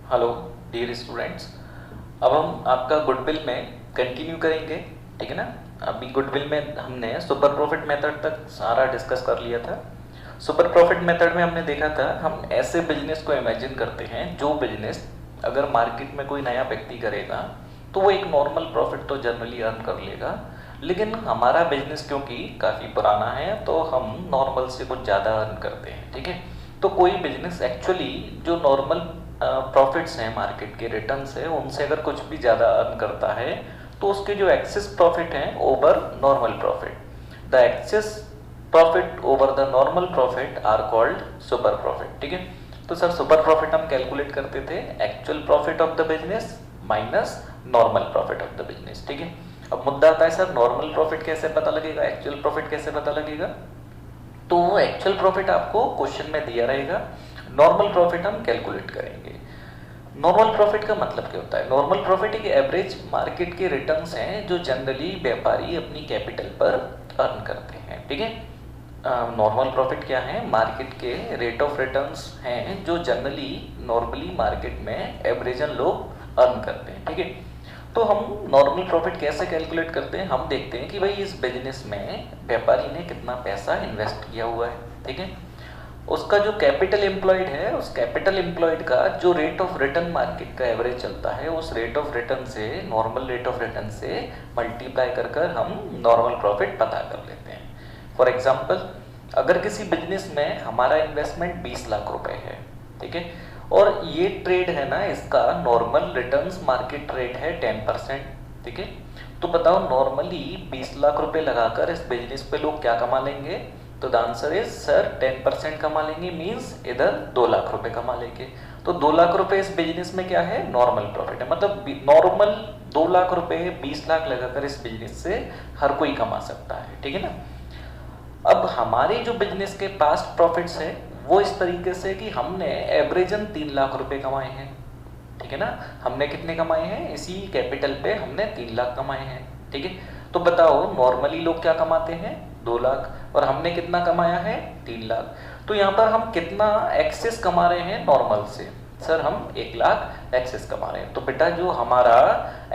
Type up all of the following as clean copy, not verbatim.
Hello dear students. अब हम आपका गुडविल में कंटिन्यू करेंगे, ठीक है ना। अभी गुडविल में हमने सुपर प्रॉफिट मेथड तक सारा डिस्कस कर लिया था। सुपर प्रॉफिट मेथड में हमने देखा था हम ऐसे बिजनेस को इमेजिन करते हैं जो बिजनेस अगर मार्केट में कोई नया व्यक्ति करेगा तो वो एक नॉर्मल प्रॉफिट तो जनरली अर्न कर लेगा, लेकिन हमारा बिजनेस क्योंकि काफ़ी पुराना है तो हम नॉर्मल से कुछ ज़्यादा अर्न करते हैं, ठीक है। तो कोई बिजनेस एक्चुअली जो नॉर्मल प्रॉफिट्स हैं, मार्केट के रिटर्न्स है, उनसे अगर कुछ भी ज़्यादा अर्न करता है तो उसके जो एक्सेस प्रॉफिट हैं over normal profit, the excess profit over the normal profit are called super profit, ठीक है। तो सर सुपर प्रॉफिट हम कैलकुलेट करते थे actual profit of the business minus normal profit of the business, ठीक है। अब मुद्दा आता है सर नॉर्मल प्रॉफिट कैसे पता लगेगा, एक्चुअल प्रॉफिट कैसे पता लगेगा। तो वो एक्चुअल प्रॉफिट आपको क्वेश्चन में दिया रहेगा, नॉर्मल प्रॉफिट हम कैलकुलेट करेंगे। नॉर्मल प्रॉफिट का मतलब क्या होता है? नॉर्मल प्रॉफिट एक एवरेज मार्केट के रिटर्न्स हैं जो जनरली व्यापारी अपनी कैपिटल पर अर्न करते हैं, ठीक है। नॉर्मल प्रॉफिट क्या है? मार्केट के रेट ऑफ रिटर्न्स हैं जो जनरली नॉर्मली मार्केट में एवरेजन लोग अर्न करते हैं, ठीक है। तो हम नॉर्मल प्रॉफिट कैसे कैलकुलेट करते हैं? हम देखते हैं कि भाई इस बिजनेस में व्यापारी ने कितना पैसा इन्वेस्ट किया हुआ है, ठीक है। उसका जो कैपिटल एम्प्लॉयड है, उस कैपिटल एम्प्लॉयड का जो रेट ऑफ रिटर्न मार्केट का एवरेज चलता है, उस रेट ऑफ रिटर्न से, नॉर्मल रेट ऑफ रिटर्न से मल्टीप्लाई कर कर हम नॉर्मल प्रॉफिट पता कर लेते हैं। फॉर एग्जाम्पल, अगर किसी बिजनेस में हमारा इन्वेस्टमेंट 20 लाख रुपए है, ठीक है, और ये ट्रेड है ना, इसका नॉर्मल रिटर्न्स मार्केट रेट है 10%, ठीक है। तो बताओ नॉर्मली 20 लाख रुपए लगाकर इस बिजनेस पे लोग क्या कमा लेंगे? तो द आंसर इज सर 10% कमा लेंगे, मीन्स इधर 2 लाख रुपए कमा लेंगे। तो 2 लाख रुपए इस बिजनेस में क्या है? नॉर्मल प्रॉफिट है। मतलब नॉर्मल 2 लाख रुपए 20 लाख लगाकर इस बिजनेस से हर कोई कमा सकता है, ठीक है ना। अब हमारे जो बिजनेस के पास्ट प्रॉफिट्स है वो इस तरीके से कि हमने एवरेजन 3 लाख रुपए कमाए हैं, ठीक है ना। हमने कितने कमाए हैं? इसी कैपिटल पे हमने 3 लाख कमाए हैं, ठीक है। तो बताओ नॉर्मली लोग क्या कमाते हैं? 2 लाख, और हमने कितना कमाया है? 3 लाख। तो यहाँ पर हम कितना एक्सेस कमा रहे हैं नॉर्मल से? सर हम 1 लाख एक्सेस कमा रहे हैं। तो बेटा जो हमारा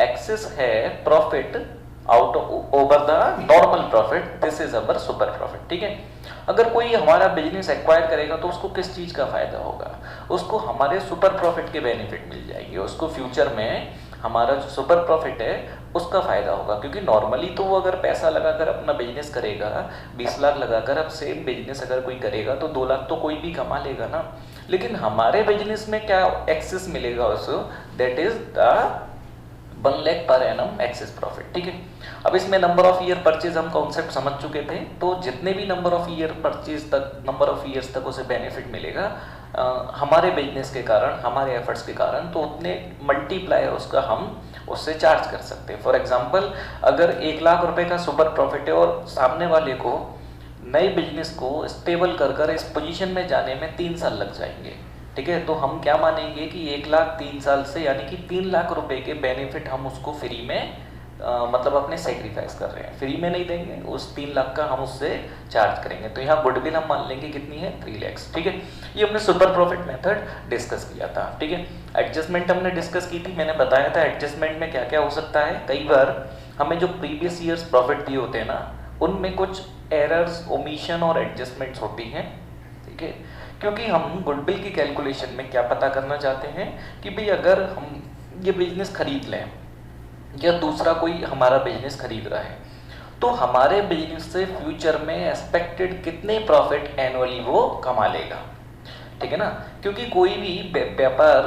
एक्सेस है profit out over the normal profit, this is our super profit, ठीक है। अगर कोई हमारा बिजनेस एक्वायर करेगा तो उसको किस चीज़ का फायदा होगा? उसको हमारे सुपर प्रॉफिट के बेनिफिट मिल जाएंगे, उसको फ्यूचर में हमारा जो सुपर प्रॉफिट है उसका फायदा होगा। क्योंकि नॉर्मली तो वो अगर पैसा लगाकर अपना बिजनेस करेगा, 20 लाख लगाकर अब सेम बिजनेस अगर कोई करेगा तो 2 लाख तो कोई भी कमा लेगा ना। लेकिन हमारे बिजनेस में क्या एक्सेस मिलेगा उसको? That is the 1 lakh per annum access profit, ठीक है। अब इसमें नंबर ऑफ ईयर परचेज हम कॉन्सेप्ट समझ चुके थे, तो जितने भी नंबर ऑफ ईयर परचेज तक, नंबर ऑफ ईयर्स तक उसे बेनिफिट मिलेगा हमारे बिजनेस के कारण, हमारे एफर्ट्स के कारण, तो उतने मल्टीप्लायर उसका हम उससे चार्ज कर सकते हैं। फॉर एग्जांपल, अगर 1 लाख रुपए का सुपर प्रॉफिट है और सामने वाले को नए बिजनेस को स्टेबल कर कर इस पोजीशन में जाने में 3 साल लग जाएंगे, ठीक है। तो हम क्या मानेंगे कि 1 लाख 3 साल से, यानी कि 3 लाख रुपए के बेनिफिट हम उसको फ्री में मतलब अपने सेक्रीफाइस कर रहे हैं, फ्री में नहीं देंगे, उस 3 लाख का हम उससे चार्ज करेंगे। तो यहाँ गुडविल हम मान लेंगे कितनी है? 3 लाख, ठीक है। ये हमने सुपर प्रॉफिट मेथड डिस्कस किया था, ठीक है। एडजस्टमेंट हमने डिस्कस की थी, मैंने बताया था एडजस्टमेंट में क्या क्या हो सकता है। कई बार हमें जो प्रीवियस ईयर्स प्रॉफिट दिए होते हैं ना, उनमें कुछ एरर्स, ओमिशन और एडजस्टमेंट्स होती हैं, ठीक है। क्योंकि हम गुडविल की कैलकुलेशन में क्या पता करना चाहते हैं कि भाई अगर हम ये बिजनेस खरीद लें या दूसरा कोई हमारा बिजनेस खरीद रहा है तो हमारे बिजनेस से फ्यूचर में एक्सपेक्टेड कितने प्रॉफिट एनुअली वो कमा लेगा, ठीक है ना। क्योंकि कोई भी व्यापार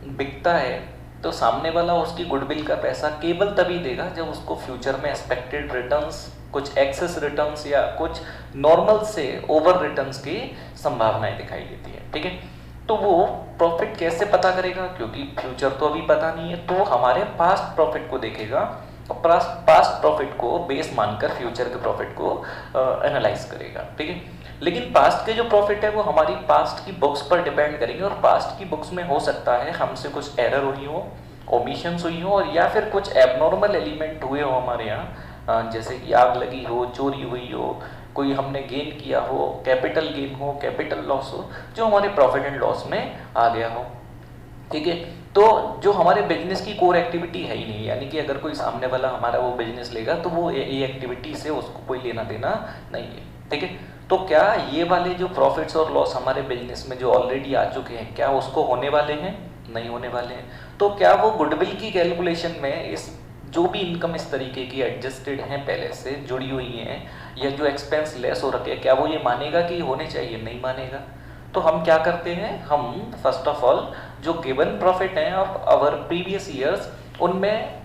बिकता है तो सामने वाला उसकी गुडविल का पैसा केवल तभी देगा जब उसको फ्यूचर में एक्सपेक्टेड रिटर्न्स, कुछ एक्सेस रिटर्न्स या कुछ नॉर्मल से ओवर रिटर्न्स की संभावनाएं दिखाई देती है, ठीक है। तो वो प्रॉफिट कैसे पता करेगा? क्योंकि फ्यूचर तो अभी पता नहीं है, तो हमारे पास्ट प्रॉफिट को देखेगा और पास्ट प्रॉफिट को बेस मानकर फ्यूचर के प्रॉफिट को एनालाइज करेगा, ठीक है। लेकिन पास्ट के जो प्रॉफिट है वो हमारी पास्ट की बुक्स पर डिपेंड करेंगे, और पास्ट की बुक्स में हो सकता है हमसे कुछ एरर हुई हो, ओमिशंस हुई हो, और या फिर कुछ एबनॉर्मल एलिमेंट हुए हो हमारे यहाँ, जैसे कि आग लगी हो, चोरी हुई हो, कोई हमने गेन किया हो, कैपिटल गेन हो, कैपिटल लॉस हो, जो हमारे प्रॉफिट एंड लॉस में आ गया हो। ठीक है। तो जो हमारे बिजनेस की कोर एक्टिविटी है ही नहीं, यानी कि अगर कोई सामने वाला हमारा वो बिजनेस लेगा तो वो ये एक्टिविटी से उसको कोई लेना देना नहीं है, ठीक है। तो क्या ये वाले जो प्रॉफिट्स और लॉस हमारे बिजनेस में जो ऑलरेडी आ चुके हैं, क्या उसको होने वाले हैं? नहीं होने वाले हैं। तो क्या वो गुडविल की कैलकुलेशन में इस जो भी इनकम इस तरीके की एडजस्टेड हैं पहले से जुड़ी हुई हैं, या जो एक्सपेंस लेस हो रखे हैं, क्या वो ये मानेगा कि होने चाहिए? नहीं मानेगा। तो हम क्या करते हैं, हम फर्स्ट ऑफ ऑल जो गिवन प्रॉफिट हैं ऑफ आवर प्रीवियस ईयर्स उनमें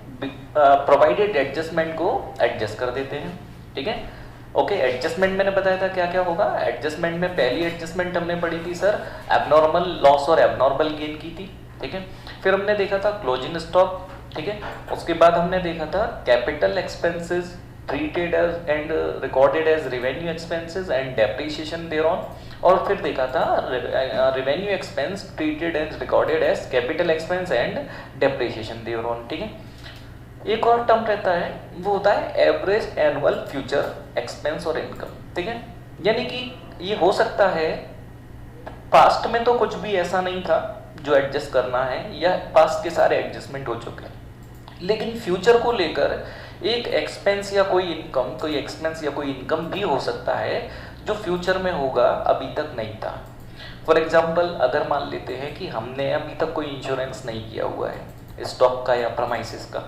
प्रोवाइडेड एडजस्टमेंट को एडजस्ट कर देते हैं, ठीक है। ओके, एडजस्टमेंट मैंने बताया था क्या क्या होगा। एडजस्टमेंट में पहली एडजस्टमेंट हमने पढ़ी थी सर, एबनॉर्मल लॉस और एबनॉर्मल गेन की थी, ठीक है। फिर हमने देखा था क्लोजिंग स्टॉक, ठीक है। उसके बाद हमने देखा था capital expenses treated as and recorded as revenue expenses and depreciation thereon, और फिर देखा था revenue expense treated as recorded as capital expense and depreciation thereon, ठीक है। एक और टर्म रहता है, वो होता है एवरेज एनुअल फ्यूचर एक्सपेंस और इनकम, ठीक है। यानी कि ये हो सकता है पास्ट में तो कुछ भी ऐसा नहीं था जो एडजस्ट करना है, या पास्ट के सारे एडजस्टमेंट हो चुके हैं, लेकिन फ्यूचर को लेकर एक एक्सपेंस या कोई इनकम, कोई एक्सपेंस या कोई इनकम भी हो सकता है जो फ्यूचर में होगा, अभी तक नहीं था। फॉर एग्जाम्पल, अगर मान लेते हैं कि हमने अभी तक कोई इंश्योरेंस नहीं किया हुआ है स्टॉक का या प्रमाइसिस का,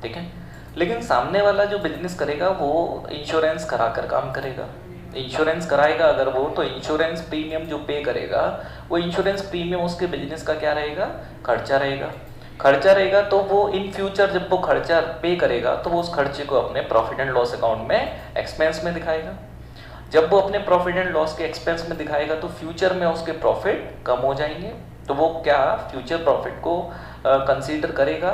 ठीक है, लेकिन सामने वाला जो बिजनेस करेगा वो इंश्योरेंस करा कर काम करेगा। इंश्योरेंस कराएगा अगर वो, तो इंश्योरेंस प्रीमियम जो पे करेगा वो इंश्योरेंस प्रीमियम उसके बिजनेस का क्या रहेगा? खर्चा रहेगा। खर्चा रहेगा तो वो इन फ्यूचर जब वो खर्चा पे करेगा तो वो उस खर्चे को अपने प्रॉफिट एंड लॉस अकाउंट में एक्सपेंस में दिखाएगा। जब वो अपने प्रॉफिट एंड लॉस के एक्सपेंस में दिखाएगा तो फ्यूचर में उसके प्रॉफिट कम हो जाएंगे, तो वो क्या फ्यूचर प्रॉफिट को कंसीडर करेगा।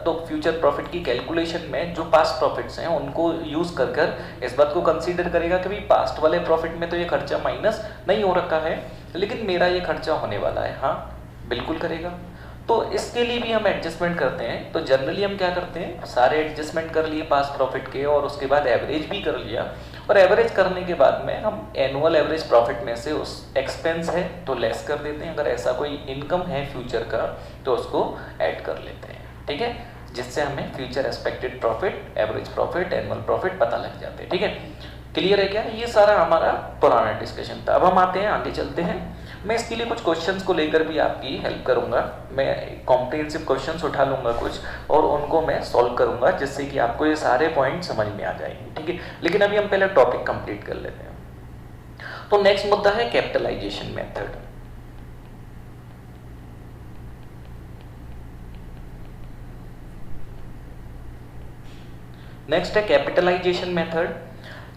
तो फ्यूचर प्रॉफिट की कैलकुलेशन में जो पास्ट प्रॉफिट्स हैं उनको यूज कर कर इस बात को कंसीडर करेगा कि भाई पास्ट वाले प्रॉफिट में तो ये खर्चा माइनस नहीं हो रखा है, लेकिन मेरा ये खर्चा होने वाला है। हाँ, बिल्कुल करेगा। तो इसके लिए भी हम एडजस्टमेंट करते हैं। तो जनरली हम क्या करते हैं, सारे एडजस्टमेंट कर लिए पास्ट प्रॉफिट के, और उसके बाद एवरेज भी कर लिया, और एवरेज करने के बाद में हम एनुअल एवरेज प्रॉफिट में से उस एक्सपेंस है तो लेस कर देते हैं, अगर ऐसा कोई इनकम है फ्यूचर का तो उसको ऐड कर लेते हैं, ठीक है, जिससे हमें future expected profit, average profit, annual profit पता लग जाते हैं, ठीक है। क्लियर है क्या? ये सारा हमारा पुराना डिस्कशन था। अब हम आते हैं, आगे चलते हैं। मैं इसके लिए कुछ क्वेश्चंस को लेकर भी आपकी हेल्प करूंगा। मैं कॉम्प्रिहेंसिव क्वेश्चंस उठा लूंगा कुछ, और उनको मैं सॉल्व करूंगा, जिससे कि आपको ये सारे पॉइंट समझ में आ जाएंगे, ठीक है। लेकिन अभी हम पहले टॉपिक कंप्लीट कर लेते हैं। तो नेक्स्ट मुद्दा है कैपिटलाइजेशन मेथड। नेक्स्ट है कैपिटलाइजेशन मेथड।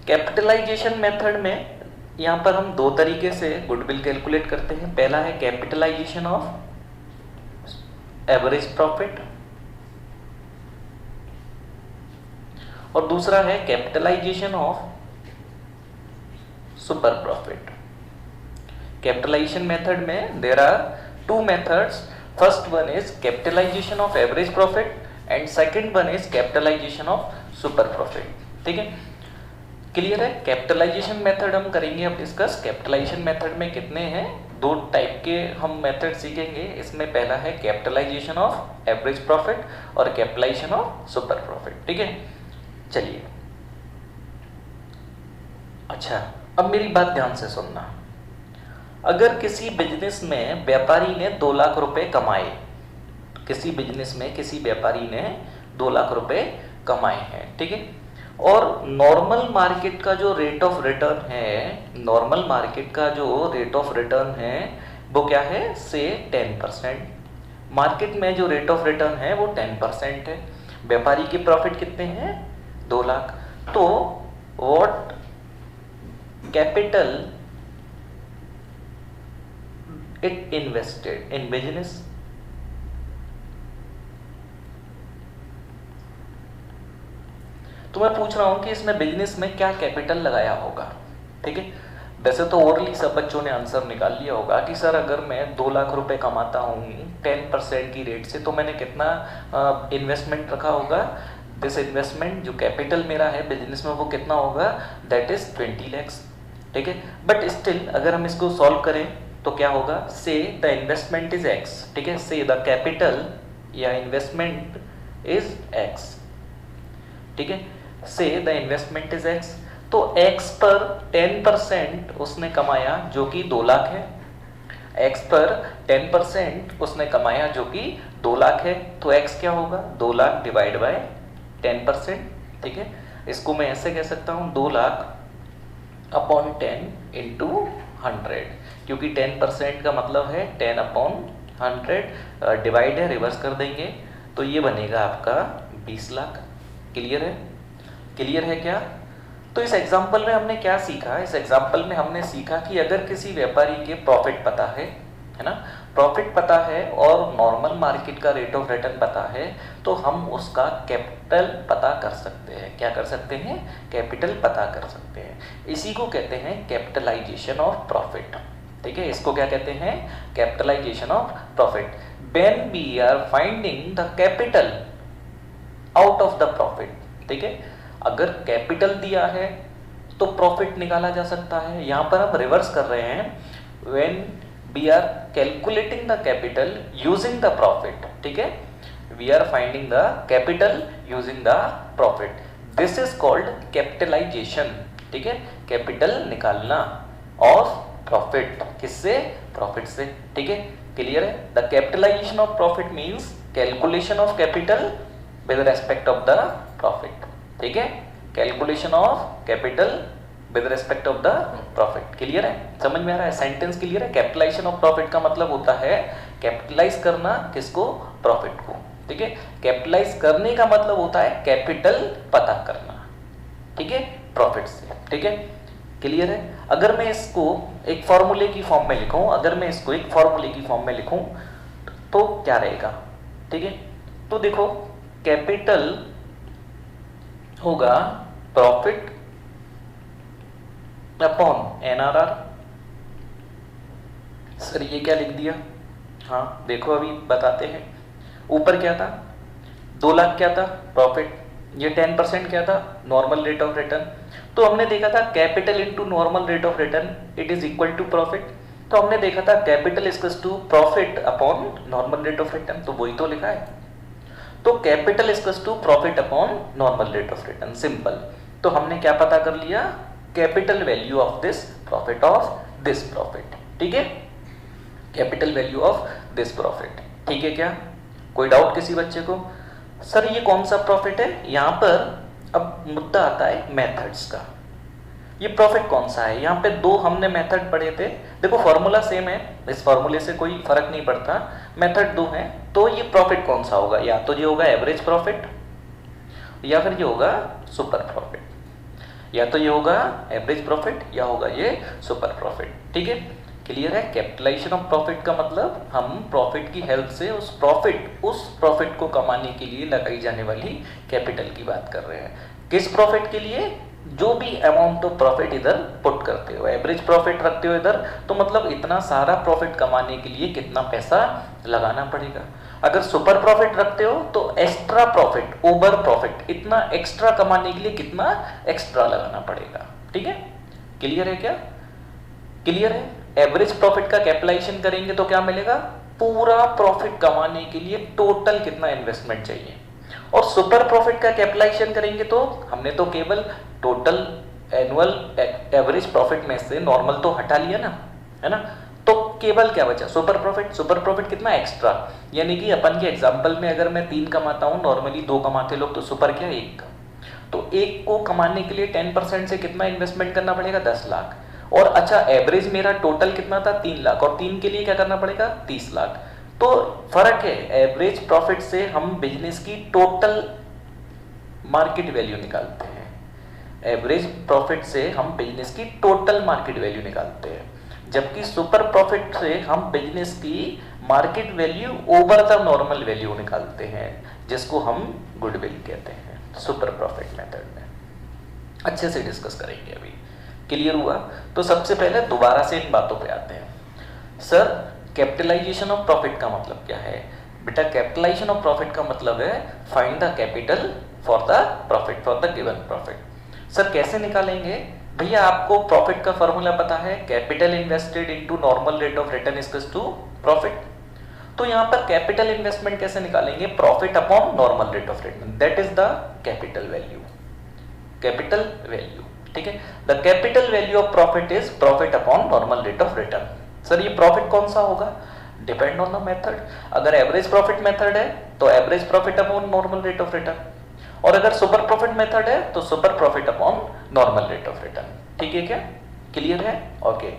कैपिटलाइजेशन मेथड में यहाँ पर हम दो तरीके से गुडविल कैलकुलेट करते हैं। पहला है कैपिटलाइजेशन ऑफ एवरेज प्रॉफिट, और दूसरा है capitalisation of super profit. Capitalization method में there are two methods. First one is capitalization of average profit and second one is capitalization of super profit, ठीक है। क्लियर है? कैपिटलाइजेशन मेथड हम करेंगे अब डिस्कस। कैपिटलाइजेशन मेथड में कितने हैं, दो टाइप के हम मेथड सीखेंगे। इसमें पहला है कैपिटलाइजेशन ऑफ एवरेज प्रॉफिट और कैपिटलाइजेशन ऑफ सुपर प्रॉफिट, ठीक है। चलिए, अच्छा, अब मेरी बात ध्यान से सुनना। अगर किसी बिजनेस में व्यापारी ने 2 लाख रुपए कमाए, किसी बिजनेस में किसी व्यापारी ने 2 लाख रुपए कमाए हैं, ठीक है, और नॉर्मल मार्केट का जो रेट ऑफ रिटर्न है, नॉर्मल मार्केट का जो रेट ऑफ रिटर्न है वो क्या है, से 10%। मार्केट में जो रेट ऑफ रिटर्न है वो 10% है। व्यापारी के प्रॉफिट कितने हैं, 2 लाख। तो what capital it invested in business, तो मैं पूछ रहा हूं कि इसने बिजनेस में क्या कैपिटल लगाया होगा, ठीक है। वैसे तो ओरली सब बच्चों ने आंसर निकाल लिया होगा कि सर अगर मैं 2 लाख रुपए कमाता हूँ 10% की रेट से, तो मैंने कितना इन्वेस्टमेंट रखा होगा। दिस इन्वेस्टमेंट जो कैपिटल मेरा है बिजनेस में वो कितना होगा, दैट इज 20 lakhs, ठीक है। बट स्टिल अगर हम इसको सॉल्व करें तो क्या होगा, से द इन्वेस्टमेंट इज एक्स, ठीक है, से द कैपिटल या इन्वेस्टमेंट इज एक्स, ठीक है, से द इन्वेस्टमेंट इज एक्स। तो एक्स पर 10% उसने कमाया जो कि 2 लाख है, एक्स पर 10% उसने कमाया जो कि 2 लाख है, तो एक्स क्या होगा, 2 लाख डिवाइड बाय 10%, ठीक है। इसको मैं ऐसे कह सकता हूँ 2 लाख अपॉन 10 इंटू 100, क्योंकि 10% का मतलब है 10 अपॉन 100, डिवाइड है, रिवर्स कर देंगे तो ये बनेगा आपका 20 लाख। क्लियर है, क्लियर है क्या? तो इस एग्जाम्पल में हमने क्या सीखा, इस एग्जाम्पल में हमने सीखा कि अगर किसी व्यापारी के प्रॉफिट पता है ना, प्रॉफिट पता है और नॉर्मल मार्केट का रेट ऑफ रिटर्न पता है, तो हम उसका कैपिटल पता कर सकते हैं। क्या कर सकते हैं? कैपिटल पता कर सकते हैं। इसी को कहते हैं कैपिटलाइजेशन ऑफ प्रॉफिट, ठीक है, इसको क्या कहते हैं, capitalisation of profit. When we are finding the capital out of the profit, ठीक है, अगर कैपिटल दिया है तो प्रॉफिट निकाला जा सकता है। यहां पर हम रिवर्स कर रहे हैं, when we are calculating the capital using the profit, ठीक है, we are finding the capital using the profit, this is called capitalisation, ठीक है, कैपिटल निकालना ऑफ प्रॉफिट, किससे? प्रॉफिट से, ठीक है, क्लियर है। The capitalisation of profit means calculation of capital with respect of the profit, ठीक है, calculation of capital with respect of the profit. Clear है, समझ में आ रहा है, सेंटेंस क्लियर है। कैपिटलाइजेशन ऑफ प्रॉफिट का मतलब होता है कैपिटलाइज करना, किसको? प्रॉफिट को, ठीक है। कैपिटलाइज करने का मतलब होता है कैपिटल पता करना, ठीक है, प्रॉफिट से, ठीक है, क्लियर है। अगर मैं इसको एक फॉर्मूले की फॉर्म में लिखूं, अगर मैं इसको एक फॉर्मूले की फॉर्म में लिखूं तो क्या रहेगा, ठीक है, तो देखो कैपिटल होगा प्रॉफिट अपॉन एनआरआर। सर ये क्या लिख दिया? हाँ देखो अभी बताते हैं। ऊपर क्या था? 2 लाख क्या था? प्रॉफिट। ये 10% क्या था? Normal rate of return. तो हमने देखा था capital into normal rate of return it is equal to profit. तो हमने देखा था capital equals to profit upon normal rate of return, तो वही तो लिखा है। तो capital equals to profit upon normal rate of return, simple. तो हमने क्या पता कर लिया? Capital value of this profit of this profit, ठीक है, capital value of this profit, ठीक है। क्या कोई डाउट किसी बच्चे को? सर ये कौन सा प्रॉफिट है? यहां पर अब मुद्दा आता है मेथड्स का। ये प्रॉफिट कौन सा है? यहाँ पे 2 हमने मेथड पढ़े थे। देखो फॉर्मूला सेम है, इस फॉर्मूले से कोई फर्क नहीं पड़ता, मेथड 2 है। तो ये प्रॉफिट कौन सा होगा? या तो ये होगा एवरेज प्रॉफिट, या फिर ये होगा सुपर प्रॉफिट, या तो ये होगा एवरेज प्रॉफिट, या होगा ये सुपर प्रॉफिट, ठीक है, क्लियर है। कैपिटलाइजेशन ऑफ प्रॉफिट का मतलब हम प्रॉफिट की हेल्प से उस प्रॉफिट को कमाने के लिए लगाई जाने वाली कैपिटल की बात कर रहे हैं। किस प्रॉफिट के लिए? जो भी अमाउंट ऑफ प्रॉफिट इधर पुट करते हो, एवरेज प्रॉफिट रखते हो इधर, तो मतलब इतना सारा प्रॉफिट कमाने के लिए कितना पैसा लगाना पड़ेगा। अगर सुपर प्रॉफिट रखते हो तो एक्स्ट्रा प्रॉफिट, ओवर प्रॉफिट, इतना एक्स्ट्रा कमाने के लिए कितना एक्स्ट्रा लगाना पड़ेगा, ठीक है, क्लियर है क्या? क्लियर है। एवरेज प्रॉफिट का कैपिटलाइजेशन करेंगे तो क्या मिलेगा? पूरा प्रॉफिट कमाने के लिए टोटल कितना इन्वेस्टमेंट चाहिए। और सुपर प्रॉफिट का कैपिटलाइजेशन करेंगे तो हमने तो केवल टोटल एनुअल एवरेज प्रॉफिट में से नॉर्मल तो हटा लिया ना, है ना, तो केवल क्या बचा? Super profit. सुपर प्रॉफिट कितना? एक्स्ट्रा। यानी कि अपन के एग्जांपल में अगर मैं 3 कमाता हूं, नॉर्मली 2 कमाते लोग, तो सुपर क्या? 1 का। तो 1 को कमाने के लिए 10% से कितना इन्वेस्टमेंट करना पड़ेगा? 10 लाख। और अच्छा एवरेज मेरा टोटल कितना था? 3 लाख, और 3 के लिए क्या करना पड़ेगा? 30 लाख। तो फर्क है, एवरेज प्रॉफिट से हम बिजनेस की टोटल मार्केट वैल्यू निकालते हैं, एवरेज प्रॉफिट से हम बिजनेस की टोटल मार्केट वैल्यू निकालते हैं, जबकि सुपर प्रॉफिट से हम बिजनेस की market value over the normal value निकालते हैं, जिसको हम गुडविल कहते हैं सुपर प्रॉफिट मेथड में। अच्छे से डिस्कस करेंगे अभी, क्लियर हुआ? तो सबसे पहले दोबारा से इन बातों पे आते हैं। सर कैपिटलाइजेशन ऑफ प्रॉफिट का मतलब क्या है? बेटा कैपिटलाइजेशन ऑफ प्रॉफिट का मतलब है find the capital for the profit, for the given profit. Sir कैसे निकालेंगे? भैया आपको प्रॉफिट का फॉर्मूला पता है, capital invested into normal rate of return equals to profit. तो यहाँ पर कैपिटल इन्वेस्टमेंट कैसे निकालेंगे, profit upon normal rate of return, that is the capital value, capital value, ठीक है। The capital value of profit is profit upon normal rate of return. Sir ये profit कौन सा होगा, डिपेंड ऑन द मेथड। अगर average profit method है तो average profit upon normal rate of return, और अगर सुपर प्रॉफिट मेथड है तो super profit upon normal rate of return. ठीक है क्या, क्लियर है? ओके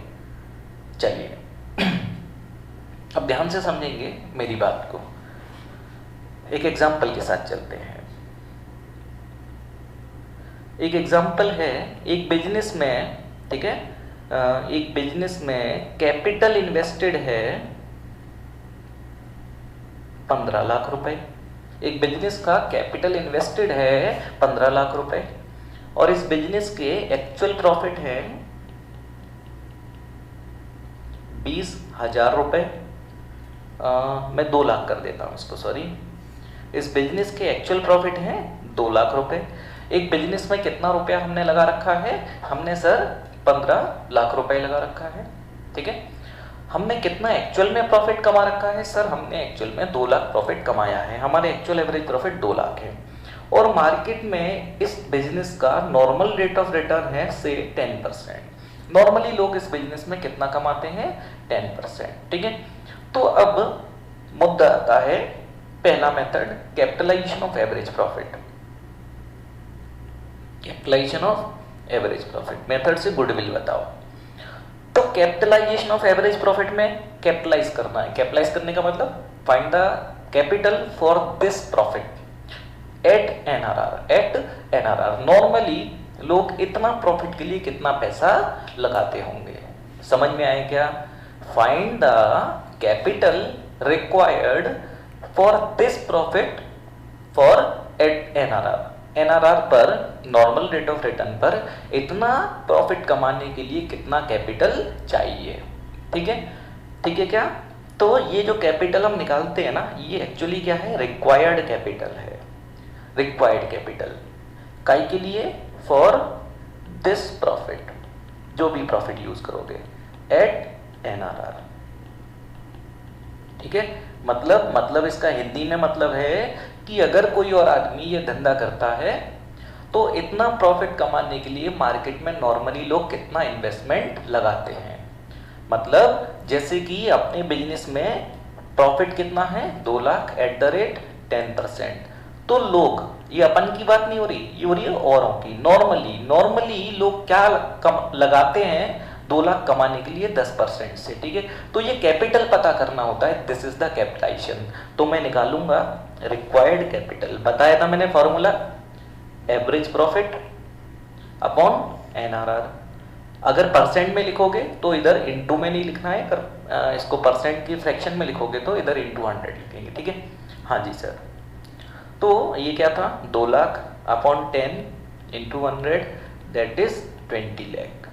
चलिए अब ध्यान से समझेंगे मेरी बात को, एक एग्जांपल के साथ चलते हैं। एक एग्जांपल है, एक बिजनेस में, ठीक है, एक बिजनेस में कैपिटल इन्वेस्टेड है 15 लाख रुपए। एक बिजनेस का कैपिटल इन्वेस्टेड है 15 लाख रुपए, और इस बिजनेस के एक्चुअल प्रॉफिट है 20,000 रुपए। मैं 2 लाख कर देता हूँ इसको, सॉरी। इस बिजनेस के एक्चुअल प्रॉफिट है 2 लाख रुपए। एक बिजनेस में कितना रुपया हमने लगा रखा है, हमने सर 15 लाख रुपए लगा रखा है, ठीक है। हमने कितना एक्चुअल में प्रॉफिट कमा रखा है, सर हमने एक्चुअल में 2 लाख प्रॉफिट कमाया है, हमारे एक्चुअल एवरेज प्रॉफिट 2 लाख है। और मार्केट में इस बिजनेस का नॉर्मल रेट ऑफ रिटर्न है से 10%। नॉर्मली लोग इस बिजनेस में कितना कमाते हैं, 10%, ठीक है। तो अब मुद्दा आता है पहला method, capitalisation of average profit. Capitalisation of average profit method से गुडविल बताओ। तो कैपिटलाइजेशन ऑफ एवरेज प्रॉफिट में कैपिटलाइज करना है। कैपिटलाइज करने का मतलब find the capital for this profit at NRR. At NRR normally लोग इतना प्रॉफिट के लिए कितना पैसा लगाते होंगे, समझ में आए क्या? Find the capital required for this profit for at NRR. NRR पर, नॉर्मल रेट ऑफ रिटर्न पर इतना प्रॉफिट कमाने के लिए कितना कैपिटल चाहिए, ठीक है? ठीक है क्या? तो ये जो कैपिटल हम निकालते हैं ना, ये एक्चुअली क्या है, रिक्वायर्ड कैपिटल है। रिक्वायर्ड कैपिटल काई के लिए, फॉर दिस प्रॉफिट, जो भी प्रॉफिट यूज करोगे एट एनआरआर, ठीक है। मतलब इसका हिंदी में मतलब है कि अगर कोई और आदमी ये धंधा करता है तो इतना प्रॉफिट कमाने के लिए मार्केट में नॉर्मली लोग कितना इन्वेस्टमेंट लगाते हैं। मतलब जैसे कि अपने बिजनेस में प्रॉफिट कितना है, 2 लाख एट द रेट 10%। तो लोग, ये अपन की बात नहीं हो रही, ये हो रही है औरों की। नॉर्मली लोग क्या लगाते हैं 2 लाख कमाने के लिए 10% से, ठीक है। तो ये कैपिटल पता करना होता है, दिस इज द कैपिटलाइजेशन। तो मैं निकालूंगा रिक्वायर्ड कैपिटल, बताया था मैंने formula, average profit upon NRR. अगर परसेंट में लिखोगे तो इधर इनटू में नहीं लिखना है, अगर इसको परसेंट की फ्रैक्शन में लिखोगे तो इधर इनटू 100 लिखेंगे, ठीक है। हाँ जी सर। तो ये क्या था, 2 lakh upon 10 into 100 that is 20 lakh.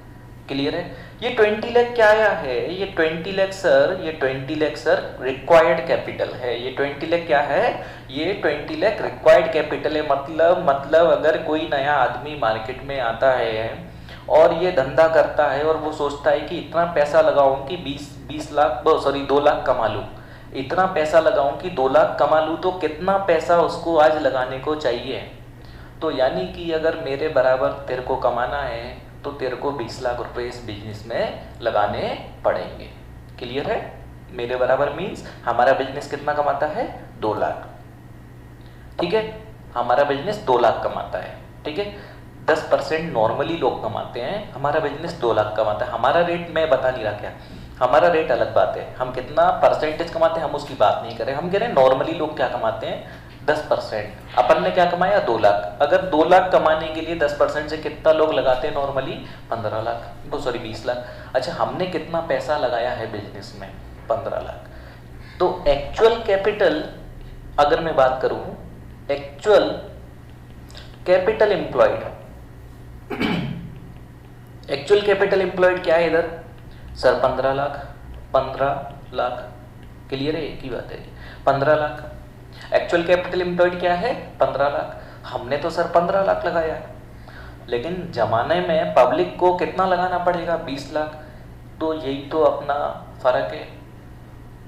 Clear है? ये 20 लाख क्या आया है, ये 20 लाख सर, ये 20 लाख सर रिक्वायर्ड कैपिटल है। ये 20 लाख क्या है, ये 20 लाख रिक्वायर्ड कैपिटल है। मतलब अगर कोई नया आदमी मार्केट में आता है और ये धंधा करता है और वो सोचता है कि इतना पैसा लगाऊं कि 2 लाख कमा लूँ, इतना पैसा लगाऊं कि 2 लाख कमा लूँ, तो कितना पैसा उसको आज लगाने को चाहिए। तो यानी कि अगर मेरे बराबर तेरे को कमाना है तो तेरे को 20 लाख रुपए इस बिजनेस में लगाने पड़ेंगे। क्लियर है? मेरे बराबर मीन्स हमारा बिजनेस कितना कमाता है, 2 लाख, ठीक है। हमारा बिजनेस 2 लाख कमाता है, ठीक है। 10% नॉर्मली लोग कमाते हैं, हमारा बिजनेस 2 लाख कमाता है। हमारा रेट मैं बता नहीं रहा क्या, हमारा रेट अलग बात है, हम कितना परसेंटेज कमाते हैं हम उसकी बात नहीं करें, हम कह रहे हैं नॉर्मली लोग क्या कमाते हैं, 10%। अपन ने क्या कमाया, 2 लाख। अगर 2 लाख कमाने के लिए 10% से कितना लोग लगाते हैं नॉर्मली, 15 लाख, 20 लाख। अच्छा, हमने कितना पैसा लगाया है बिजनेस में, 15 लाख। तो एक्चुअल कैपिटल अगर मैं बात करूं, actual capital employed, actual capital employed क्या है इधर सर, 15 लाख। 15 लाख क्लियर है, एक ही बात है, 15 लाख। एक्चुअल कैपिटल एम्प्लॉयड क्या है, 15 लाख। हमने तो सर 15 लाख लगाया है। लेकिन जमाने में पब्लिक को कितना लगाना पड़ेगा, 20 लाख। तो यही तो अपना फ़र्क है,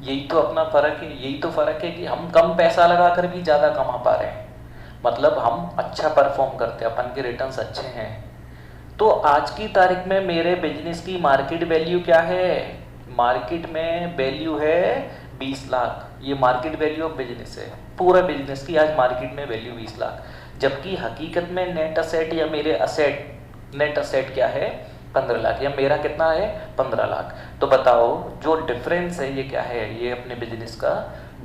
यही तो अपना फ़र्क है, यही तो फ़र्क है कि हम कम पैसा लगा कर भी ज़्यादा कमा पा रहे हैं, मतलब हम अच्छा परफॉर्म करते हैं, अपन के रिटर्न्स अच्छे हैं। तो आज की तारीख में मेरे बिजनेस की मार्केट वैल्यू क्या है, मार्केट में वैल्यू है 20 लाख, ये मार्केट वैल्यू ऑफ बिजनेस है, पूरा बिजनेस की आज मार्केट में वैल्यू 20 लाख, जबकि हकीकत में नेट असेट या मेरे असेट, नेट असेट क्या है 15 लाख, या मेरा कितना है 15 लाख। तो बताओ जो डिफरेंस है ये क्या है, ये अपने बिजनेस का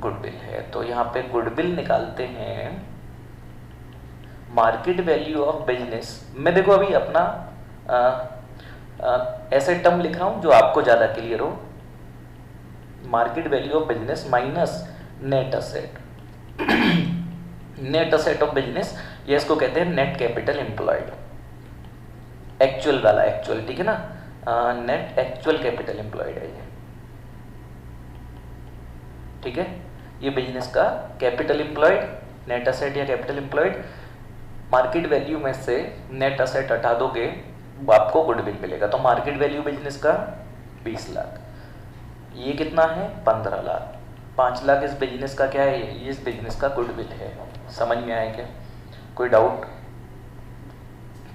गुडविल है। तो यहाँ पे गुडविल निकालते हैं, मार्केट वैल्यू ऑफ बिजनेस में देखो अभी अपना ऐसे टर्म लिख रहा हूँ जो आपको ज़्यादा क्लियर हो, market value of business minus net asset, net asset of business, ये इसको कहते हैं नेट कैपिटल एम्प्लॉयड, एक्चुअल वाला, एक्चुअल, ठीक है ना, नेट एक्चुअल कैपिटल एम्प्लॉयड है ये, ठीक है, ये बिजनेस का कैपिटल एम्प्लॉयड, नेट असेट या कैपिटल एम्प्लॉयड, मार्केट वैल्यू में से नेट असेट हटा दोगे आपको गुडविल मिलेगा। तो मार्केट वैल्यू बिजनेस का 20 लाख, ये कितना है 15 लाख, 5 लाख इस बिजनेस का क्या है, ये इस बिजनेस का गुडविल है। समझ में आया क्या, कोई doubt?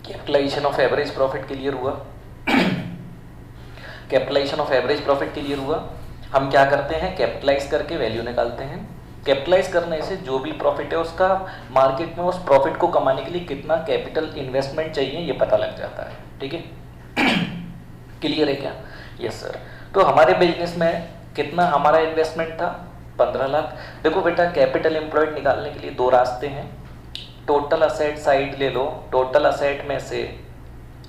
Capitalization of average profit clear हुआ? Capitalization of average profit clear हुआ? हम क्या करते हैं, कैपिटलाइज करके वैल्यू निकालते हैं, कैपिटलाइज करने से जो भी प्रॉफिट है उसका मार्केट में उस प्रॉफिट को कमाने के लिए कितना कैपिटल इन्वेस्टमेंट चाहिए ये पता लग जाता है, ठीक है। क्लियर है क्या? Yes sir. तो हमारे बिजनेस में कितना हमारा इन्वेस्टमेंट था, 15 लाख। देखो बेटा, कैपिटल एम्प्लॉयड निकालने के लिए दो रास्ते हैं, टोटल असेट साइड ले लो, टोटल असेट में से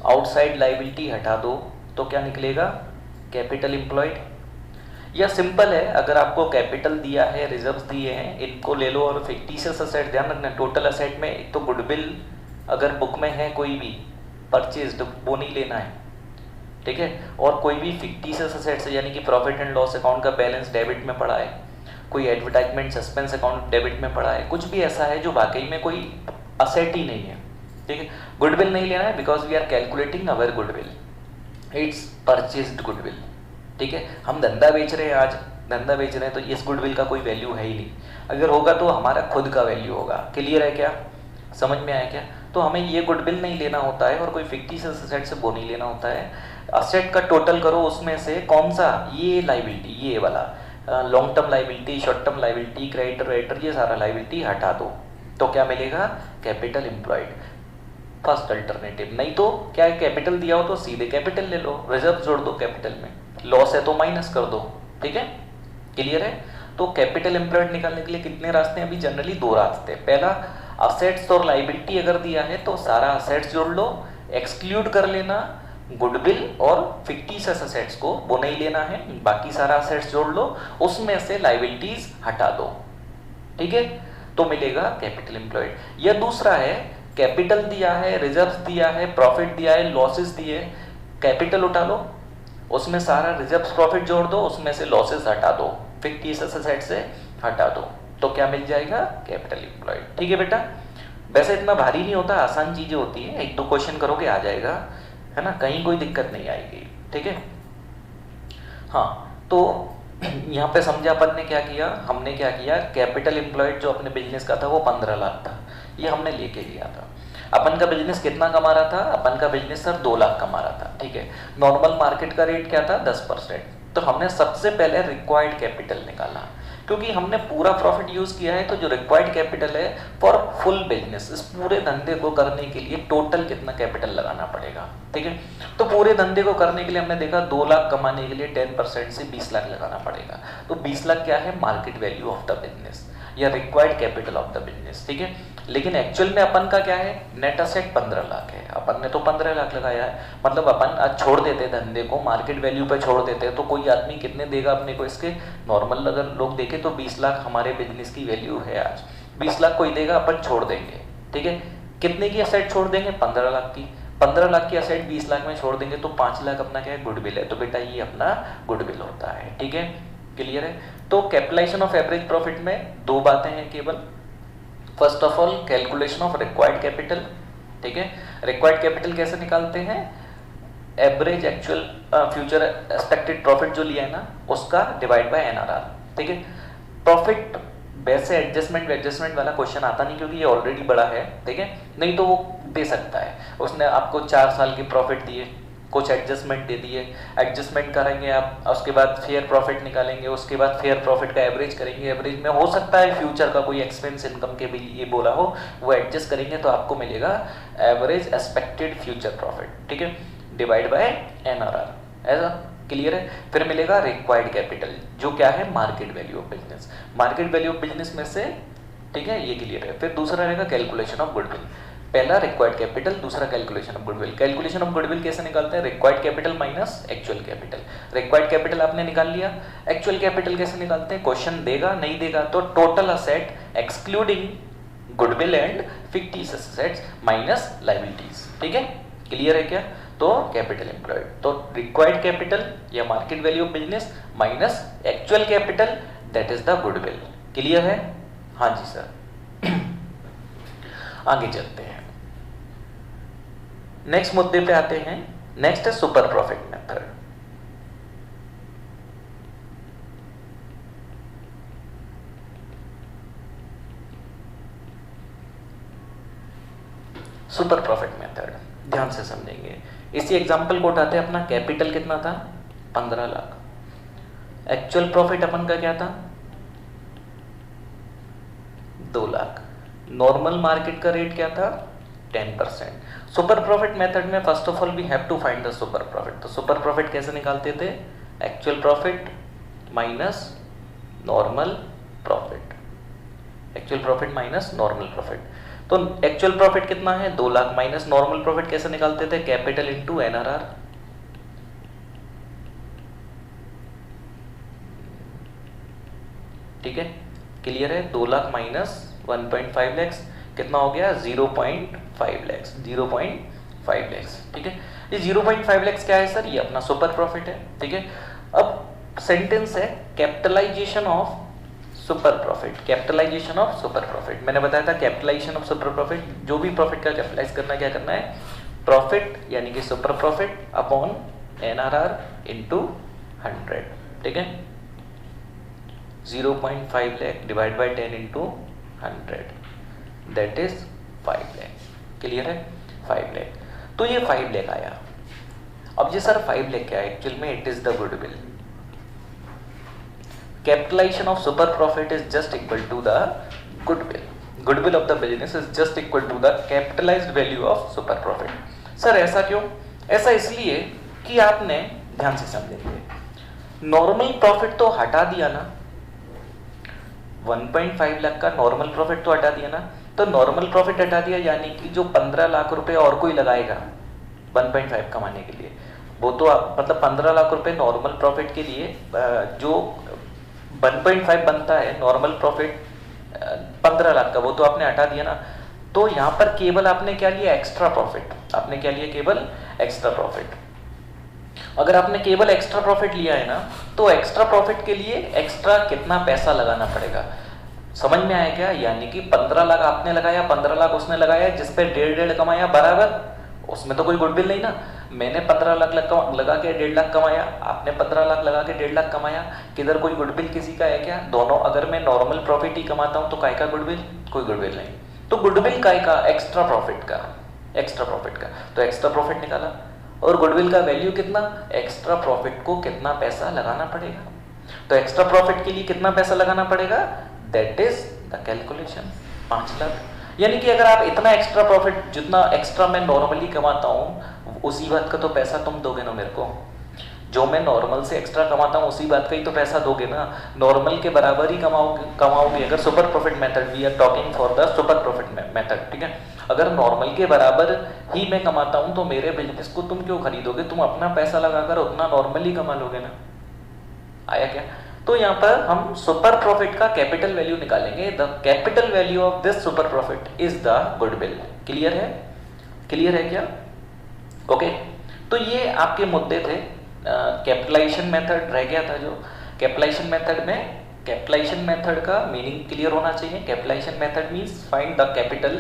आउटसाइड लायबिलिटी हटा दो तो क्या निकलेगा, कैपिटल एम्प्लॉयड। या सिंपल है, अगर आपको कैपिटल दिया है, रिजर्व्स दिए हैं, इनको ले लो और फिक्टिशियस असेट, ध्यान रखना टोटल असेट में एक तो गुडविल अगर बुक में है कोई भी परचेज्ड वो नहीं लेना है, ठीक है, और कोई भी फिक्टिशियस असेट्स यानी कि प्रॉफिट एंड लॉस अकाउंट का बैलेंस डेबिट में पड़ा है, कोई एडवर्टाइजमेंट सस्पेंस अकाउंट डेबिट में पड़ा है, कुछ भी ऐसा है जो वाकई में कोई असेट ही नहीं है, ठीक है, गुडविल नहीं लेना है, because we are calculating our goodwill, it's purchased goodwill, ठीक है। हम धंधा बेच रहे हैं, आज धंधा बेच रहे हैं, तो इस गुडविल का कोई वैल्यू है ही नहीं, अगर होगा तो हमारा खुद का वैल्यू होगा। क्लियर है क्या, समझ में आया क्या? तो हमें ये गुडविल नहीं लेना होता है और कोई फिक्टिशियस असेट से वो नहीं लेना होता है। असेट का टोटल करो, उसमें से कौन सा, ये लायबिलिटी, ये वाला long term liability, short term liability, creditor वेडिटर, ये सारा लायबिलिटी हटा दो तो क्या मिलेगा, कैपिटल एम्प्लॉयड, फर्स्ट अल्टरनेटिव। नहीं तो क्या है, कैपिटल दिया हो तो सीधे कैपिटल ले लो, रिजर्व जोड़ दो कैपिटल में, लॉस है तो माइनस कर दो, ठीक है। क्लियर है? तो कैपिटल एम्प्लॉयड निकालने के लिए कितने रास्ते हैं, अभी जनरली दो रास्ते हैं। पहला, असेट्स और लायबिलिटी अगर दिया है तो सारा असेट्स जोड़ लो, एक्सक्लूड कर लेना गुडविल और फिक्टिशियस असेट्स को, वो नहीं लेना है, बाकी सारा असेट्स जोड़ लो, उसमें से लायबिलिटीज हटा दो, ठीक है, तो मिलेगा कैपिटल एम्प्लॉयड। या दूसरा है, कैपिटल दिया है, रिजर्व्स दिया है, प्रॉफिट दिया है, लॉसेस दिए, कैपिटल उठा लो, उसमें सारा रिजर्व्स प्रॉफिट जोड़ दो, उसमें से लॉसेस हटा दो, फिक्टिशियस असेट से हटा दो, तो क्या मिल जाएगा, कैपिटल एम्प्लॉयड। ठीक है बेटा, वैसे इतना भारी नहीं होता, आसान चीजें होती हैं, एक दो क्वेश्चन करोगे आ जाएगा, है ना, कहीं कोई दिक्कत नहीं आएगी, ठीक है। हाँ, तो यहाँ पे समझा अपन ने क्या किया, हमने क्या किया, कैपिटल एम्प्लॉयड जो अपने बिजनेस का था वो 15 लाख था, ये हमने लेके लिया था। अपन का बिजनेस कितना कमा रहा था, अपन का बिजनेस सर 2 लाख कमा रहा था, ठीक है। नॉर्मल मार्केट का रेट क्या था, 10%। तो हमने सबसे पहले रिक्वायर्ड कैपिटल निकाला, क्योंकि हमने पूरा प्रॉफिट यूज किया है, तो जो रिक्वायर्ड कैपिटल है फॉर फुल बिजनेस, इस पूरे धंधे को करने के लिए टोटल कितना कैपिटल लगाना पड़ेगा, ठीक है। तो पूरे धंधे को करने के लिए हमने देखा 2 लाख कमाने के लिए 10% से 20 लाख लगाना पड़ेगा। तो 20 लाख क्या है, market value of the business या required capital of the business, ठीक है। लेकिन एक्चुअल में अपन का क्या है, नेट असेट 15 लाख है, अपन ने तो 15 लाख लगाया है, मतलब अपन आज छोड़ देते धंधे को, मार्केट वैल्यू पे छोड़ देते, तो कोई आदमी कितने देगा अपने को इसके, नॉर्मल अगर लोग देखें तो 20 लाख हमारे बिजनेस की वैल्यू है आज, 20 लाख कोई देगा, अपन छोड़ देंगे, ठीक है। कितने की असेट छोड़ देंगे, 15 लाख की, 15 लाख की असेट 20 लाख में छोड़ देंगे तो 5 लाख अपना क्या है, गुडविल है, तो बेटा ये अपना गुडविल होता है, ठीक है। क्लियर है? तो कैपिटलाइजेशन ऑफ एवरेज प्रॉफिट में दो बातें हैं केवल, first of all calculation of required capital, ठीक है। रिक्वायर्ड कैपिटल कैसे निकालते हैं, average actual future expected profit जो लिया है ना उसका डिवाइड बाय एनआरआर, ठीक है। प्रॉफिट वैसे एडजस्टमेंट वाला क्वेश्चन आता नहीं क्योंकि ये ऑलरेडी बड़ा है, ठीक है, नहीं तो वो दे सकता है, उसने आपको 4 साल की प्रॉफिट दिए, कुछ एडजस्टमेंट दे दिए, एडजस्टमेंट करेंगे आप, उसके बाद फेयर प्रॉफिट निकालेंगे, उसके बाद फेयर प्रॉफिट का एवरेज करेंगे, एवरेज में हो सकता है फ्यूचर का कोई एक्सपेंस इनकम के भी लिए बोला हो, वो एडजस्ट करेंगे तो आपको मिलेगा एवरेज एक्सपेक्टेड फ्यूचर प्रॉफिट, ठीक है, डिवाइड बाय एनआरआर, ऐसा क्लियर है। फिर मिलेगा रिक्वायर्ड कैपिटल जो क्या है, market value of business, market value of business में से, ठीक है, ये क्लियर है। फिर दूसरा रहेगा कैलकुलेशन ऑफ गुडविल, पहला रिक्वायर्ड कैपिटल, दूसरा calculation of goodwill. Calculation of goodwill कैसे निकालते हैं, required capital minus actual capital, required capital आपने निकाल लिया, एक्चुअल कैपिटल कैसे निकालते हैं, क्वेश्चन देगा नहीं देगा तो total asset excluding goodwill and fictitious assets minus liabilities, ठीक है, क्लियर है क्या। तो कैपिटल एम्प्लॉयड, तो रिक्वायर्ड कैपिटल या market value of business minus actual capital that is the goodwill, clear है। हाँ जी सर आगे चलते हैं, नेक्स्ट मुद्दे पे आते हैं। नेक्स्ट है super profit method. Super profit method ध्यान से समझेंगे। इसी एग्जांपल को उठाते हैं, अपना कैपिटल कितना था 15 लाख, एक्चुअल प्रॉफिट अपन का क्या था 2 लाख, नॉर्मल मार्केट का रेट क्या था 10%। सुपर प्रॉफिट मेथड में first of all we have to find the super profit. तो सुपर प्रॉफिट कैसे निकालते थे, actual profit minus normal profit, actual profit minus normal profit. तो एक्चुअल प्रॉफिट कितना है 2 लाख माइनस नॉर्मल प्रॉफिट कैसे निकालते थे, कैपिटल इनटू एनआरआर, ठीक है, क्लियर है। 2 लाख माइनस 1.5 लाख कितना हो गया 0.5 लाख, 0.5 लाख, ठीक है। ये 0.5 लाख क्या है सर, ये अपना सुपर प्रॉफिट है, ठीक है। अब सेंटेंस है capitalisation of super profit, capitalisation of super profit. मैंने बताया था कैपिटलाइजेशन ऑफ सुपर प्रॉफिट, जो भी प्रॉफिट का कैपिटलाइज करना क्या करना है, प्रॉफिट यानी कि super profit upon NRR into 100, ठीक है, 0.5 lakh divide by 10 into 100 that is 5 lakh, clear है 5 लाख। तो ये 5 लाख आया। अब ये सर 5 लाख क्या है, एक्चुअल में it is the goodwill. Capitalisation of super profit is just equal to the goodwill, goodwill of the business is just equal to the capitalised value of super profit. Sir ऐसा क्यों, ऐसा इसलिए कि आपने ध्यान से समझेंगे, नॉर्मल प्रॉफिट तो हटा दिया ना, 1.5 लाख का नॉर्मल प्रॉफिट तो हटा दिया ना, तो नॉर्मल प्रॉफिट हटा दिया यानी कि जो 15 लाख रुपए और कोई लगाएगा 1.5 कमाने के लिए, वो तो आप मतलब 15 लाख रुपए नॉर्मल प्रॉफिट के लिए जो 1.5 बनता है नॉर्मल प्रॉफिट 15 लाख का, वो तो आपने हटा दिया ना। तो यहाँ पर केवल आपने क्या लिया एक्स्ट्रा प्रॉफिट, आपने क्या लिया केवल एक्स्ट्रा प्रॉफिट। अगर आपने केवल एक्स्ट्रा प्रॉफिट लिया है ना, तो एक्स्ट्रा प्रॉफिट के लिए एक्स्ट्रा कितना पैसा लगाना पड़ेगा, समझ में आया क्या। यानी कि 15 लाख आपने लगाया, 15 लाख उसने लगाया, जिस पे 1.5 कमाया बराबर, उसमें तो कोई गुडविल नहीं ना। मैंने 15 लाख लगा के 1.5 लाख कमाया, आपने 15 लाख लगा के 1.5 लाख कमाया, किधर कोई गुडविल किसी का है क्या, दोनों। अगर मैं नॉर्मल प्रॉफिट ही कमाता हूं तो काय का गुडविल, कोई गुडविल नहीं। तो गुडविल काय का, एक्स्ट्रा प्रॉफिट का, एक्स्ट्रा प्रॉफिट का। तो एक्स्ट्रा प्रॉफिट निकाला, और गुडविल का वैल्यू कितना, एक्स्ट्रा प्रॉफिट को कितना पैसा लगाना पड़ेगा। तो एक्स्ट्रा प्रॉफिट के लिए कितना पैसा लगाना पड़ेगा, that is the calculation 5 lakh. यानी कि अगर आप इतना एक्स्ट्रा प्रॉफिट, जितना एक्स्ट्रा मैं नॉर्मली कमाता हूँ उसी बात का तो पैसा तुम दोगे ना मेरे को, जो मैं नॉर्मल से एक्स्ट्रा कमाता हूँ उसी बात का ही तो पैसा दोगे ना, नॉर्मल के बराबर ही कमाओगे अगर super profit method, we are talking for the super profit method, ठीक है। अगर नॉर्मल के बराबर ही मैं कमाता हूं तो मेरे बिजनेस को तुम क्यों खरीदोगे, तुम अपना पैसा लगाकर उतना नॉर्मली कमा लोगे ना, आया क्या। तो यहाँ पर हम सुपर प्रॉफिट का कैपिटल वैल्यू निकालेंगे, the capital value of this super profit is the goodwill. Clear है, क्लियर है क्या, ओके। तो ये आपके मुद्दे थे। कैपिटलाइजेशन मेथड रह गया था, जो कैपिटलाइजेशन मेथड में, कैपिटलाइजेशन मेथड का मीनिंग क्लियर होना चाहिए। Capitalisation method means find the capital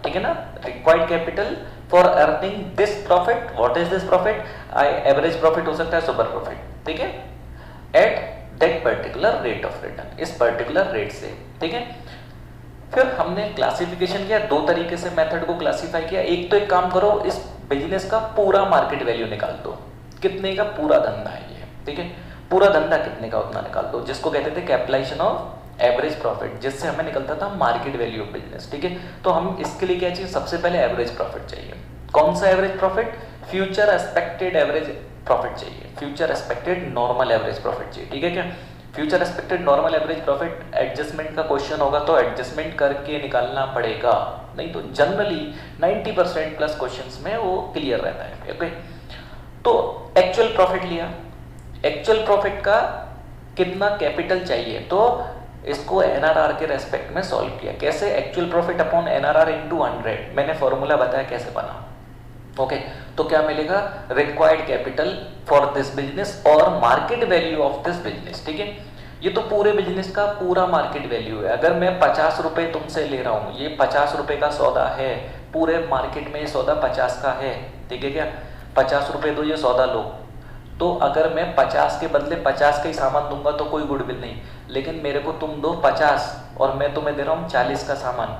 ठीक है ना, required capital for earning this profit, what is this profit, average profit हो सकता है, सुपर प्रॉफिट, ठीक है, at that particular rate of return, इस पर्टिकुलर रेट से, ठीक है। फिर हमने क्लासिफिकेशन किया, दो तरीके से मेथड को क्लासिफाई किया। एक तो एक काम करो, इस बिजनेस का पूरा मार्केट वैल्यू निकाल दो, कितने का पूरा धंधा है ये, ठीक है, पूरा धंधा कितने का उतना निकाल दो, जिसको कहते थे कैपिटलाइजेशन ऑफ एवरेज प्रॉफिट, जिससे हमें निकलता था मार्केट वैल्यू ऑफ बिजनेस, ठीक है। तो हम इसके लिए क्या चाहिए, सबसे पहले एवरेज प्रॉफिट चाहिए। कौन सा average profit, future expected average profit चाहिए, future expected normal average profit चाहिए, ठीक है क्या। Future expected normal average profit adjustment का क्वेश्चन होगा तो एडजस्टमेंट करके निकालना पड़ेगा, नहीं तो जनरली 90% प्लस क्वेश्चंस में वो क्लियर रहता है, ओके। तो एक्चुअल प्रॉफिट लिया, एक्चुअल प्रॉफिट का कितना कैपिटल चाहिए, तो इसको एनआरआर के रेस्पेक्ट में सॉल्व किया। कैसे, actual profit upon NRR into 100, मैंने फॉर्मूला बताया कैसे बना, ओके। तो क्या मिलेगा, required capital for this business और market value of this business, ठीक है। ये तो पूरे बिजनेस का पूरा मार्केट वैल्यू है। अगर मैं 50 रुपए तुमसे ले रहा हूं, ये 50 रुपए का सौदा है, पूरे मार्केट में ये सौदा 50 का है, ठीक है क्या, 50 रुपए दो, ये सौदा लो। तो अगर मैं 50 के बदले 50 का ही सामान दूंगा तो कोई गुडविल नहीं, लेकिन मेरे को तुम दो 50 और मैं तुम्हें दे रहा हूं 40 का सामान,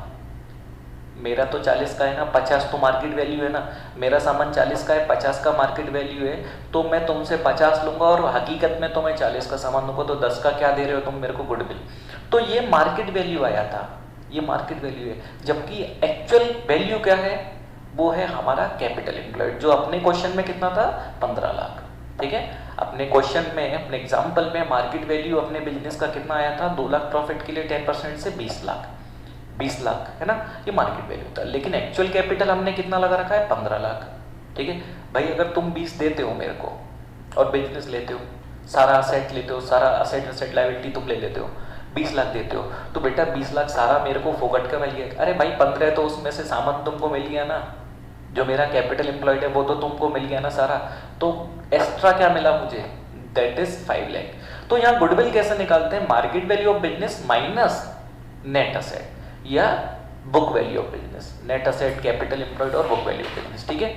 मेरा तो 40 का है ना, 50 तो मार्केट वैल्यू है ना, मेरा सामान 40 का है, 50 का मार्केट वैल्यू है, तो मैं तुमसे 50 लूंगा और हकीकत में तुम्हें 40 का सामान दूंगा, तो 10 का क्या दे रहे हो तुम मेरे को, गुडविल। तो ये मार्केट वैल्यू आया था, ये मार्केट वैल्यू है, जबकि एक्चुअल वैल्यू क्या है, वो है हमारा कैपिटल एम्प्लॉयड, जो अपने क्वेश्चन में कितना था, 15 लाख, ठीक है। अपने क्वेश्चन में, अपने एग्जाम्पल में मार्केट वैल्यू अपने बिजनेस का कितना आया था, 2 लाख प्रॉफिट के लिए 10% से 20 लाख, 20 लाख है ना, ये मार्केट वैल्यू था। लेकिन एक्चुअल कैपिटल हमने कितना लगा रखा है, 15 लाख, ठीक है। भाई अगर तुम 20 देते हो मेरे को और बिजनेस लेते हो, सारा असेट लेते हो, सारा असेट लायबिलिटी तुम ले लेते हो, 20 लाख देते हो, तो बेटा 20 लाख सारा मेरे को फोकट का मिल गया। अरे भाई 15 है तो उसमें से सामान तुमको मिल गया ना, जो मेरा कैपिटल एम्प्लॉयड है वो तो तुमको मिल गया ना सारा, तो एक्स्ट्रा क्या मिला मुझे, दैट इज 5 लाख। तो यहाँ गुडविल कैसे निकालते हैं, market value of business minus net asset या book value of business, net asset, capital employed और बुक वैल्यू ऑफ बिजनेस, ठीक है।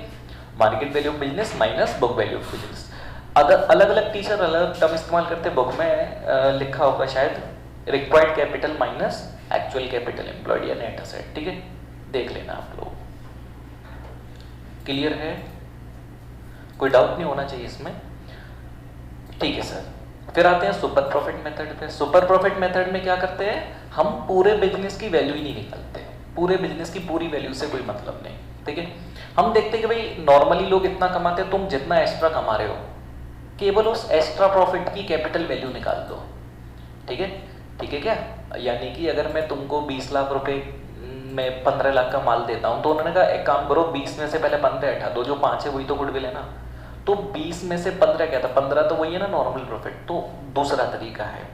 Market value of business minus book value of business. अगर अलग अलग टीचर अलग टर्म इस्तेमाल करते, बुक में लिखा होगा शायद required capital minus actual capital employed या नेट असेट, ठीक है, देख लेना आप लोग। क्लियर है, कोई डाउट नहीं होना चाहिए इसमें, ठीक है सर। फिर आते हैं सुपर प्रॉफिट मेथड पे। सुपर प्रॉफिट मेथड में क्या करते हैं, हम पूरे बिजनेस की वैल्यू ही नहीं निकालते, पूरे बिजनेस की पूरी वैल्यू से कोई मतलब नहीं, ठीक है। हम देखते हैं कि भाई नॉर्मली लोग इतना कमाते हैं, तुम जितना एक्स्ट्रा कमा रहे हो केवल उस एक्स्ट्रा प्रॉफिट की कैपिटल वैल्यू निकाल दो, ठीक है, ठीक है क्या। यानी कि अगर मैं तुमको 20 लाख रुपए में 15 लाख का माल देता हूं, तो उन्होंने कहा एक काम करो 20 में से पहले 15 हटा दो, जो 5 है वही तो गुडविल है ना, तो 20 में से 15 क्या था, 15 तो वही है ना नॉर्मल प्रॉफिट। तो दूसरा तरीका है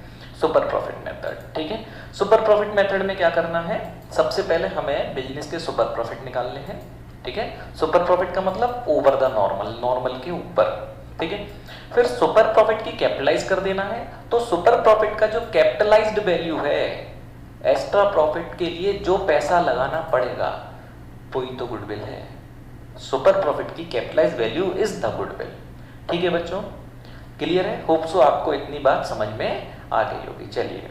सुपर प्रॉफिट मेथड, ठीक है। सुपर प्रॉफिट मेथड में क्या करना है, सबसे पहले हमें बिजनेस के सुपर प्रॉफिट निकालने हैं, ठीक है। सुपर प्रॉफिट का मतलब ओवर द नॉर्मल, नॉर्मल के ऊपर, ठीक है। फिर सुपर प्रॉफिट की कैपिटलाइज कर देना है, तो सुपर प्रॉफिट का जो कैपिटलाइज्ड वैल्यू है, एक्स्ट्रा प्रॉफिट के लिए जो पैसा लगाना पड़ेगा वही तो गुडविल है। सुपर प्रॉफिट की capitalised value is the goodwill, ठीक है बच्चों, क्लियर है। होप सो आपको इतनी बात समझ में आ गई होगी। चलिए